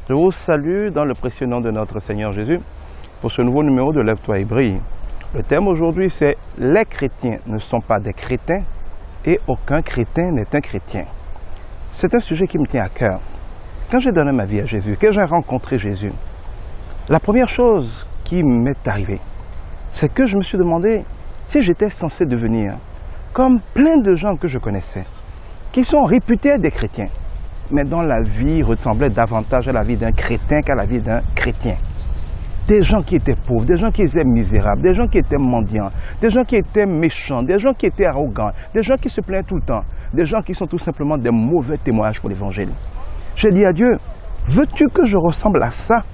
Je vous salue dans le précieux nom de notre Seigneur Jésus pour ce nouveau numéro de Lève-toi et brille. Le thème aujourd'hui c'est « Les chrétiens ne sont pas des crétins et aucun crétin n'est un chrétien ». C'est un sujet qui me tient à cœur. Quand j'ai donné ma vie à Jésus, que j'ai rencontré Jésus, la première chose qui m'est arrivée, c'est que je me suis demandé si j'étais censé devenir comme plein de gens que je connaissais, qui sont réputés des chrétiens, mais dont la vie ressemblait davantage à la vie d'un crétin qu'à la vie d'un chrétien. Des gens qui étaient pauvres, des gens qui étaient misérables, des gens qui étaient mendiants, des gens qui étaient méchants, des gens qui étaient arrogants, des gens qui se plaignaient tout le temps, des gens qui sont tout simplement des mauvais témoignages pour l'évangile. J'ai dit à Dieu, veux-tu que je ressemble à ça?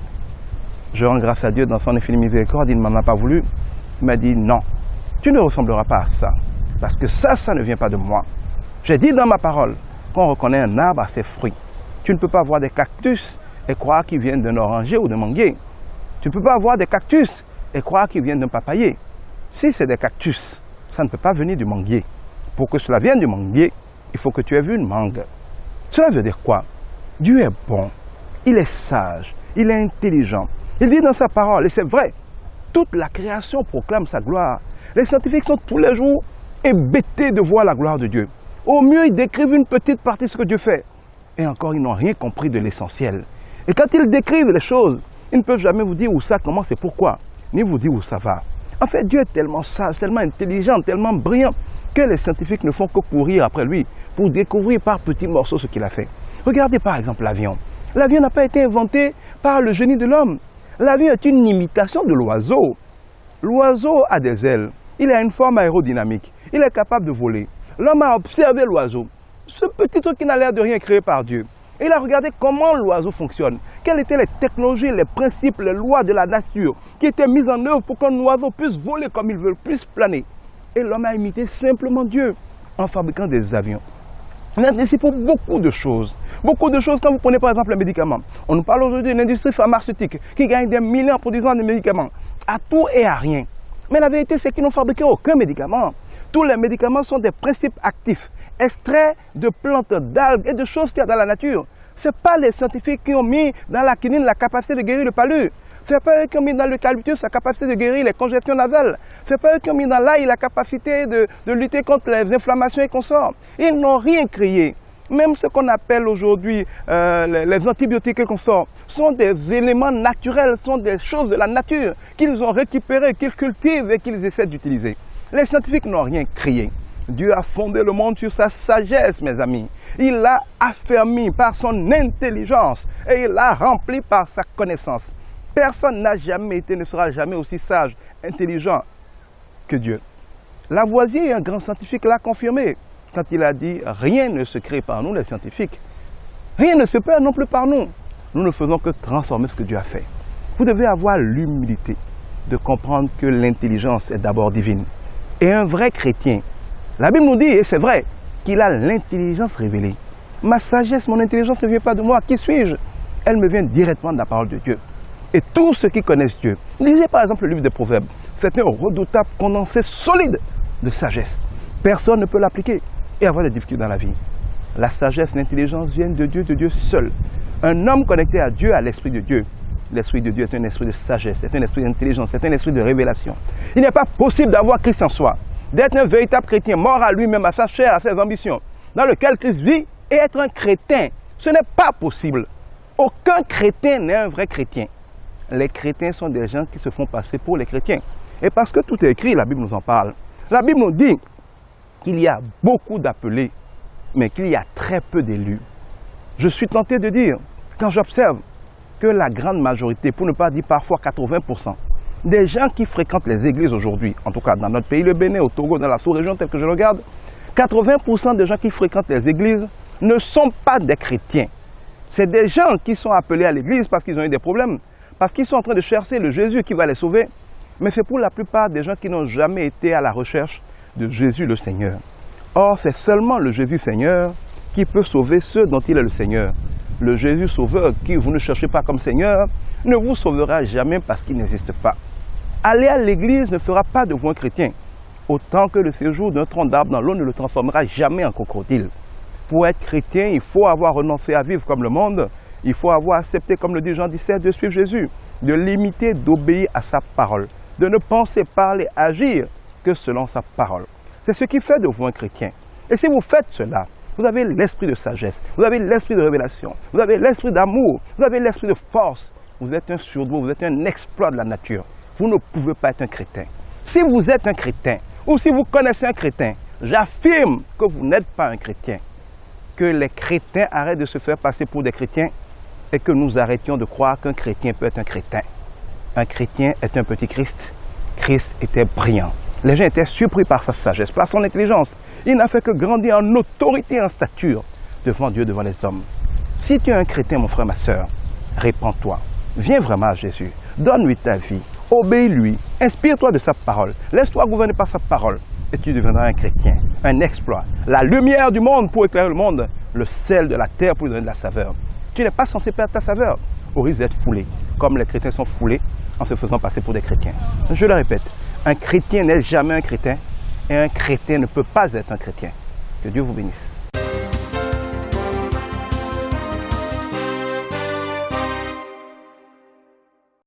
Je rends grâce à Dieu dans son infinie miséricorde, il ne m'en a pas voulu. Il m'a dit non, tu ne ressembleras pas à ça, parce que ça ne vient pas de moi. J'ai dit dans ma parole qu'on reconnaît un arbre à ses fruits. Tu ne peux pas voir des cactus et croire qu'ils viennent d'un oranger ou d'un manguier. Tu ne peux pas voir des cactus et croire qu'ils viennent d'un papayer. Si c'est des cactus, ça ne peut pas venir du manguier. Pour que cela vienne du manguier, il faut que tu aies vu une mangue. Cela veut dire quoi? Dieu est bon, il est sage, il est intelligent. Il dit dans sa parole, et c'est vrai, toute la création proclame sa gloire. Les scientifiques sont tous les jours hébétés de voir la gloire de Dieu. Au mieux, ils décrivent une petite partie de ce que Dieu fait. Et encore, ils n'ont rien compris de l'essentiel. Et quand ils décrivent les choses, ils ne peuvent jamais vous dire où ça commence et pourquoi, ni vous dire où ça va. En fait, Dieu est tellement sage, tellement intelligent, tellement brillant, que les scientifiques ne font que courir après lui pour découvrir par petits morceaux ce qu'il a fait. Regardez par exemple l'avion. L'avion n'a pas été inventé par le génie de l'homme. L'avion est une imitation de l'oiseau. L'oiseau a des ailes, il a une forme aérodynamique, il est capable de voler. L'homme a observé l'oiseau, ce petit truc qui n'a l'air de rien créé par Dieu. Et il a regardé comment l'oiseau fonctionne, quelles étaient les technologies, les principes, les lois de la nature qui étaient mises en œuvre pour qu'un oiseau puisse voler comme il veut, puisse planer. Et l'homme a imité simplement Dieu en fabriquant des avions. C'est pour beaucoup de choses. Beaucoup de choses, quand vous prenez par exemple les médicaments. On nous parle aujourd'hui d'une industrie pharmaceutique qui gagne des millions en produisant des médicaments. À tout et à rien. Mais la vérité, c'est qu'ils n'ont fabriqué aucun médicament. Tous les médicaments sont des principes actifs, extraits de plantes, d'algues et de choses qu'il y a dans la nature. Ce n'est pas les scientifiques qui ont mis dans la quinine la capacité de guérir le palu. Ce n'est pas eux qui ont mis dans l'eucalyptus la capacité de guérir les congestions nasales. Ce n'est pas eux qui ont mis dans l'ail la capacité de lutter contre les inflammations et consorts. Ils n'ont rien créé. Même ce qu'on appelle aujourd'hui les antibiotiques et consorts sont des éléments naturels, sont des choses de la nature qu'ils ont récupérées, qu'ils cultivent et qu'ils essaient d'utiliser. Les scientifiques n'ont rien créé. Dieu a fondé le monde sur sa sagesse, mes amis. Il l'a affermi par son intelligence et il l'a rempli par sa connaissance. Personne n'a jamais été, ne sera jamais aussi sage, intelligent que Dieu. Lavoisier, un grand scientifique, l'a confirmé quand il a dit « Rien ne se crée par nous, les scientifiques. Rien ne se perd non plus par nous. Nous ne faisons que transformer ce que Dieu a fait. » Vous devez avoir l'humilité de comprendre que l'intelligence est d'abord divine. Et un vrai chrétien, la Bible nous dit, et c'est vrai, qu'il a l'intelligence révélée. Ma sagesse, mon intelligence ne vient pas de moi. Qui suis-je? Elle me vient directement de la parole de Dieu. Et tous ceux qui connaissent Dieu, lisez par exemple le livre des Proverbes, c'est un redoutable condensé solide de sagesse. Personne ne peut l'appliquer et avoir des difficultés dans la vie. La sagesse, l'intelligence viennent de Dieu seul. Un homme connecté à Dieu a l'esprit de Dieu. L'esprit de Dieu est un esprit de sagesse, c'est un esprit d'intelligence, c'est un esprit de révélation. Il n'est pas possible d'avoir Christ en soi, d'être un véritable chrétien, mort à lui-même, à sa chair, à ses ambitions, dans lequel Christ vit, et être un crétin. Ce n'est pas possible. Aucun crétin n'est un vrai chrétien. Les chrétiens sont des gens qui se font passer pour les chrétiens. Et parce que tout est écrit, la Bible nous en parle. La Bible nous dit qu'il y a beaucoup d'appelés, mais qu'il y a très peu d'élus. Je suis tenté de dire, quand j'observe que la grande majorité, pour ne pas dire parfois 80%, des gens qui fréquentent les églises aujourd'hui, en tout cas dans notre pays, le Bénin, au Togo, dans la sous-région telle que je regarde, 80% des gens qui fréquentent les églises ne sont pas des chrétiens. C'est des gens qui sont appelés à l'église parce qu'ils ont eu des problèmes, parce qu'ils sont en train de chercher le Jésus qui va les sauver. Mais c'est pour la plupart des gens qui n'ont jamais été à la recherche de Jésus le Seigneur. Or, c'est seulement le Jésus Seigneur qui peut sauver ceux dont il est le Seigneur. Le Jésus Sauveur, qui vous ne cherchez pas comme Seigneur, ne vous sauvera jamais parce qu'il n'existe pas. Aller à l'église ne fera pas de vous un chrétien, autant que le séjour d'un tronc d'arbre dans l'eau ne le transformera jamais en crocodile. Pour être chrétien, il faut avoir renoncé à vivre comme le monde Il faut avoir accepté, comme le dit Jean 17, de suivre Jésus, de l'imiter, d'obéir à sa parole, de ne penser, parler, agir que selon sa parole. C'est ce qui fait de vous un chrétien. Et si vous faites cela, vous avez l'esprit de sagesse, vous avez l'esprit de révélation, vous avez l'esprit d'amour, vous avez l'esprit de force. Vous êtes un surdoué, vous êtes un exploit de la nature. Vous ne pouvez pas être un chrétien. Si vous êtes un chrétien, ou si vous connaissez un chrétien, j'affirme que vous n'êtes pas un chrétien. Que les chrétiens arrêtent de se faire passer pour des chrétiens et que nous arrêtions de croire qu'un chrétien peut être un chrétien. Un chrétien est un petit Christ. Christ était brillant. Les gens étaient surpris par sa sagesse, par son intelligence. Il n'a fait que grandir en autorité et en stature devant Dieu, devant les hommes. Si tu es un chrétien, mon frère, ma soeur, répands-toi. Viens vraiment à Jésus. Donne-lui ta vie. Obéis-lui. Inspire-toi de sa parole. Laisse-toi gouverner par sa parole. Et tu deviendras un chrétien, un exploit. La lumière du monde pour éclairer le monde. Le sel de la terre pour lui donner de la saveur. Tu n'es pas censé perdre ta saveur au risque d'être foulé, comme les chrétiens sont foulés en se faisant passer pour des chrétiens. Je le répète, un chrétien n'est jamais un chrétien et un chrétien ne peut pas être un chrétien. Que Dieu vous bénisse.